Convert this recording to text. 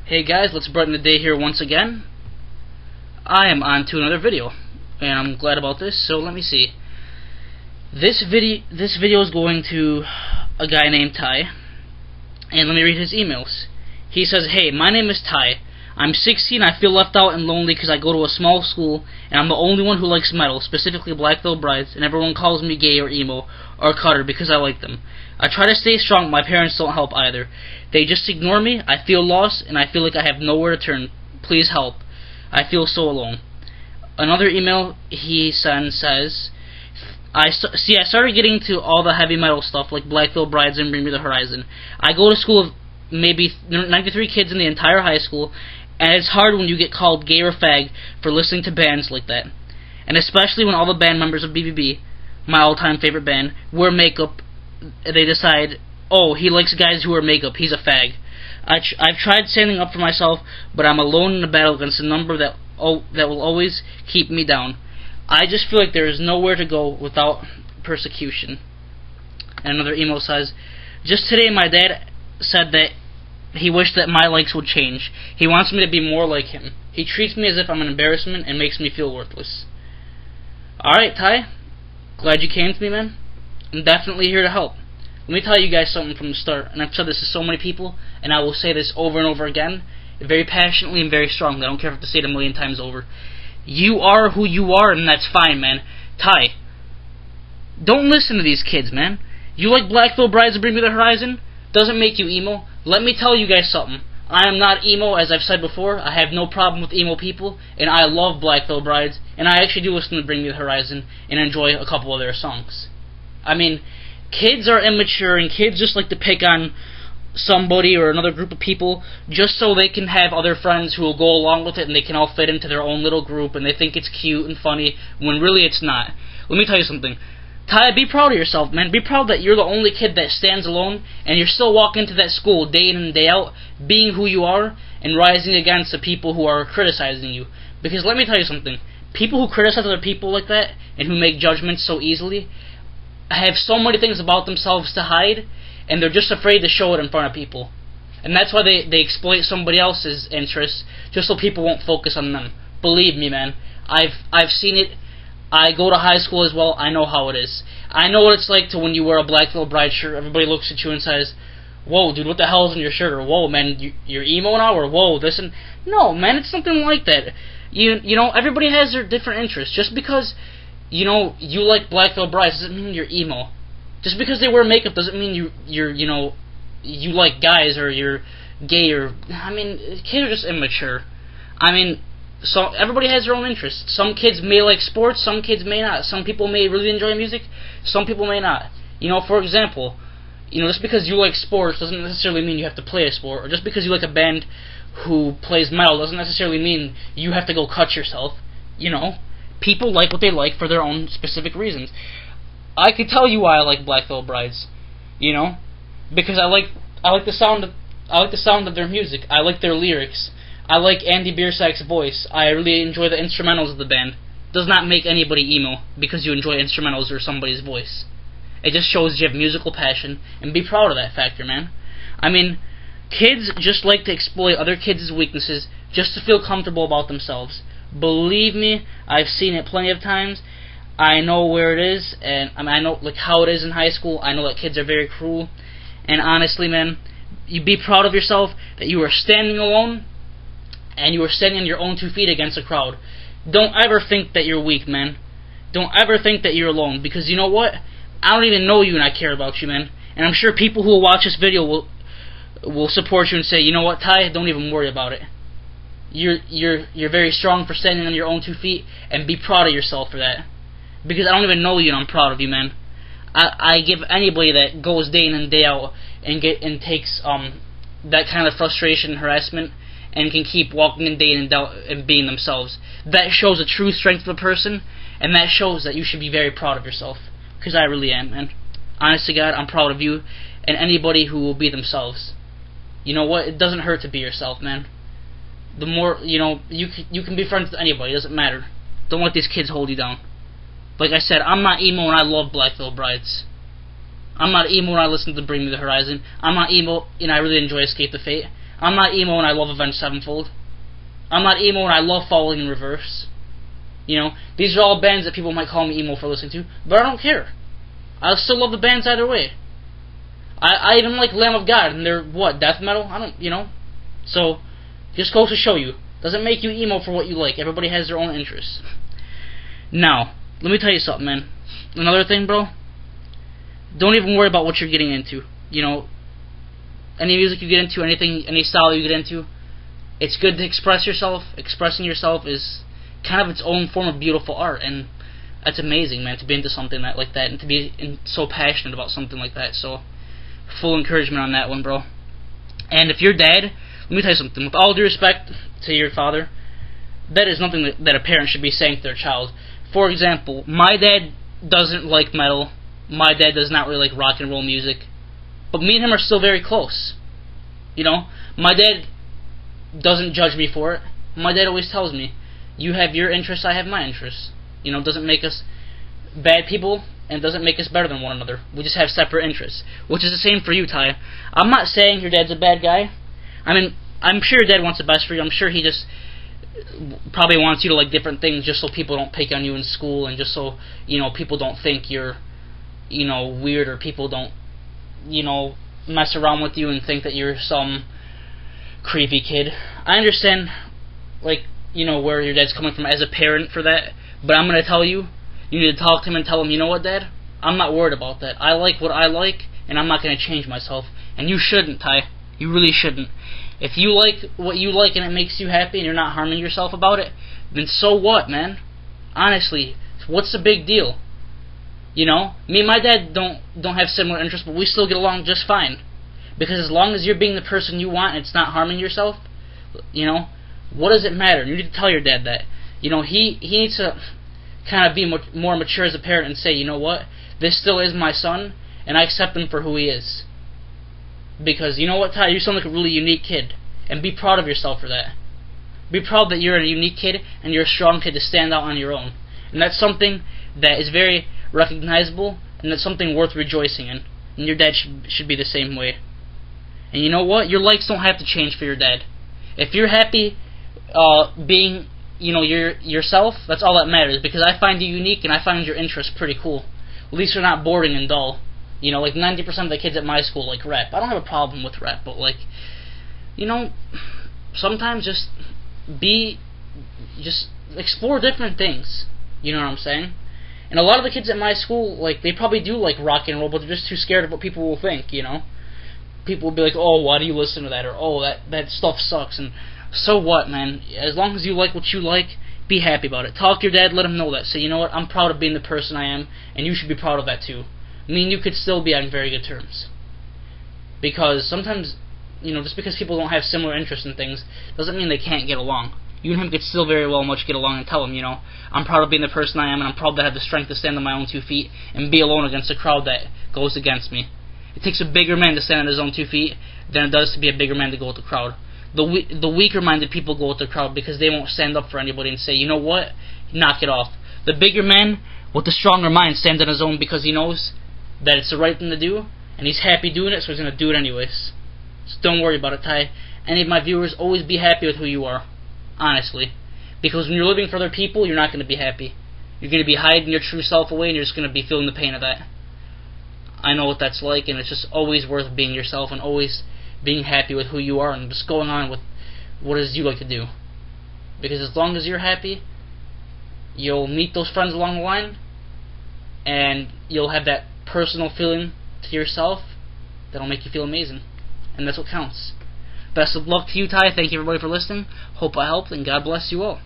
Hey guys, let's brighten the day here once again. I am on to another video, and I'm glad about this. So let me see. This video is going to a guy named Ty, and let me read his emails. He says, "Hey, my name is Ty. I'm 16. I feel left out and lonely because I go to a small school, and I'm the only one who likes metal, specifically Black Veil Brides, and everyone calls me gay or emo or cutter because I like them. I try to stay strong, but my parents don't help either. They just ignore me. I feel lost, and I feel like I have nowhere to turn. Please help. I feel so alone." Another email he sends says, I started getting to all the heavy metal stuff like Black Veil Brides and Bring Me the Horizon. I go to school with maybe 93 kids in the entire high school, and it's hard when you get called gay or fag for listening to bands like that. And especially when all the band members of BBB, my all-time favorite band, wear makeup. They decide, oh, he likes guys who wear makeup, he's a fag. I've tried standing up for myself, but I'm alone in a battle against a number that will always keep me down. I just feel like there is nowhere to go without persecution. And another email says, just today my dad said that he wished that my likes would change. He wants me to be more like him. He treats me as if I'm an embarrassment and makes me feel worthless. Alright, Ty. Glad you came to me, man. I'm definitely here to help. Let me tell you guys something from the start, and I've said this to so many people, and I will say this over and over again, very passionately and very strongly. I don't care if I have to say it a million times over. You are who you are, and that's fine, man. Ty, don't listen to these kids, man. You like Black Veil Brides and Bring Me the Horizon? Doesn't make you emo. Let me tell you guys something. I am not emo, as I've said before. I have no problem with emo people, and I love Black Veil Brides, and I actually do listen to Bring Me the Horizon and enjoy a couple of their songs. I mean, kids are immature, and kids just like to pick on somebody or another group of people just so they can have other friends who will go along with it and they can all fit into their own little group and they think it's cute and funny when really it's not. Let me tell you something. Ty, be proud of yourself, man. Be proud that you're the only kid that stands alone and you're still walking into that school day in and day out being who you are and rising against the people who are criticizing you. Because let me tell you something. People who criticize other people like that and who make judgments so easily have so many things about themselves to hide, and they're just afraid to show it in front of people. And that's why they exploit somebody else's interests just so people won't focus on them. Believe me, man. I've seen it. I go to high school as well. I know how it is. I know what it's like to when you wear a Black Veil Bride shirt, everybody looks at you and says, "Whoa, dude, what the hell is in your shirt?" Or, "Whoa, man, you're emo now?" Or, "Whoa, this and..." No, man, it's something like that. You know, everybody has their different interests. Just because, you know, you like Black Veil Brides doesn't mean you're emo. Just because they wear makeup doesn't mean you like guys or you're gay or... I mean, kids are just immature. I mean, so everybody has their own interests. Some kids may like sports, some kids may not. Some people may really enjoy music, some people may not. You know, for example, you know, just because you like sports doesn't necessarily mean you have to play a sport. Or just because you like a band who plays metal doesn't necessarily mean you have to go cut yourself. You know, people like what they like for their own specific reasons. I could tell you why I like Black Veil Brides, you know, because I like the sound of their music. I like their lyrics. I like Andy Biersack's voice. I really enjoy the instrumentals of the band. Does not make anybody emo because you enjoy instrumentals or somebody's voice. It just shows you have musical passion, and be proud of that factor, man. I mean, kids just like to exploit other kids' weaknesses just to feel comfortable about themselves. Believe me, I've seen it plenty of times. I know where it is, and I know like how it is in high school. I know that kids are very cruel, and honestly, man, you be proud of yourself that you are standing alone, and you are standing on your own 2 feet against a crowd. Don't ever think that you're weak, man. Don't ever think that you're alone, because you know what? I don't even know you, and I care about you, man. And I'm sure people who will watch this video will support you and say, you know what, Ty? Don't even worry about it. You're very strong for standing on your own 2 feet, and be proud of yourself for that. Because I don't even know you, and I'm proud of you, man. I give anybody that goes day in and day out and takes that kind of frustration and harassment and can keep walking in day in and out and being themselves. That shows the true strength of a person, and that shows that you should be very proud of yourself. Because I really am, man. Honest to God, I'm proud of you and anybody who will be themselves. You know what? It doesn't hurt to be yourself, man. The more, you know, you can be friends with anybody. It doesn't matter. Don't let these kids hold you down. Like I said, I'm not emo and I love Black Veil Brides. I'm not emo and I listen to Bring Me the Horizon. I'm not emo and I really enjoy Escape the Fate. I'm not emo and I love Avenged Sevenfold. I'm not emo and I love Falling in Reverse. You know, these are all bands that people might call me emo for listening to, but I don't care. I still love the bands either way. I even like Lamb of God, and they're, what, death metal? I don't, you know? So, just goes to show you, doesn't make you emo for what you like. Everybody has their own interests. Now, let me tell you something, man. Another thing, bro, don't even worry about what you're getting into. You know, any music you get into, anything, any style you get into, it's good to express yourself. Expressing yourself is kind of its own form of beautiful art, and that's amazing, man, to be into something like that, and to be so passionate about something like that. So, full encouragement on that one, bro. And if you're dad, let me tell you something. With all due respect to your father, that is nothing that a parent should be saying to their child. For example, my dad doesn't like metal. My dad does not really like rock and roll music. But me and him are still very close. You know, my dad doesn't judge me for it. My dad always tells me, you have your interests, I have my interests. You know, it doesn't make us bad people, and it doesn't make us better than one another. We just have separate interests. Which is the same for you, Ty. I'm not saying your dad's a bad guy. I mean, I'm sure your dad wants the best for you. I'm sure he just probably wants you to like different things just so people don't pick on you in school, and just so, you know, people don't think you're, you know, weird, or people don't, you know, mess around with you and think that you're some creepy kid. I understand, like, you know, where your dad's coming from as a parent for that, but I'm going to tell you, you need to talk to him and tell him, you know what, Dad? I'm not worried about that. I like what I like, and I'm not going to change myself. And you shouldn't, Ty. You really shouldn't. If you like what you like and it makes you happy and you're not harming yourself about it, then so what, man? Honestly, what's the big deal? You know, me and my dad don't have similar interests, but we still get along just fine. Because as long as you're being the person you want and it's not harming yourself, you know, what does it matter? You need to tell your dad that. You know, he needs to kind of be more mature as a parent and say, you know what, this still is my son, and I accept him for who he is. Because, you know what, Ty, you sound like a really unique kid, and be proud of yourself for that. Be proud that you're a unique kid, and you're a strong kid to stand out on your own. And that's something that is very recognizable, and that's something worth rejoicing in. And your dad should be the same way. And you know what? Your likes don't have to change for your dad. If you're happy being, you know, yourself, that's all that matters. Because I find you unique, and I find your interests pretty cool. At least they're not boring and dull. You know, like 90% of the kids at my school like rap. I don't have a problem with rap, but like, you know, sometimes just explore different things. You know what I'm saying? And a lot of the kids at my school, like, they probably do like rock and roll, but they're just too scared of what people will think, you know? People will be like, oh, why do you listen to that? Or, oh, that stuff sucks. And so what, man? As long as you like what you like, be happy about it. Talk to your dad, let him know that. Say, you know what, I'm proud of being the person I am, and you should be proud of that too. Me and you could still be on very good terms. Because sometimes, you know, just because people don't have similar interests in things, doesn't mean they can't get along. You and him could still very well much get along, and tell him, you know, I'm proud of being the person I am, and I'm proud to have the strength to stand on my own 2 feet and be alone against a crowd that goes against me. It takes a bigger man to stand on his own 2 feet than it does to be a bigger man to go with the crowd. The weaker-minded people go with the crowd because they won't stand up for anybody and say, you know what, knock it off. The bigger man with the stronger mind stands on his own because he knows that it's the right thing to do, and he's happy doing it, so he's going to do it anyways. So don't worry about it, Ty. Any of my viewers, always be happy with who you are. Honestly. Because when you're living for other people, you're not going to be happy. You're going to be hiding your true self away, and you're just going to be feeling the pain of that. I know what that's like, and it's just always worth being yourself and always being happy with who you are and just going on with what it is you like to do. Because as long as you're happy, you'll meet those friends along the line, and you'll have that personal feeling to yourself that'll make you feel amazing. And that's what counts. Best of luck to you, Ty. Thank you, everybody, for listening. Hope I helped, and God bless you all.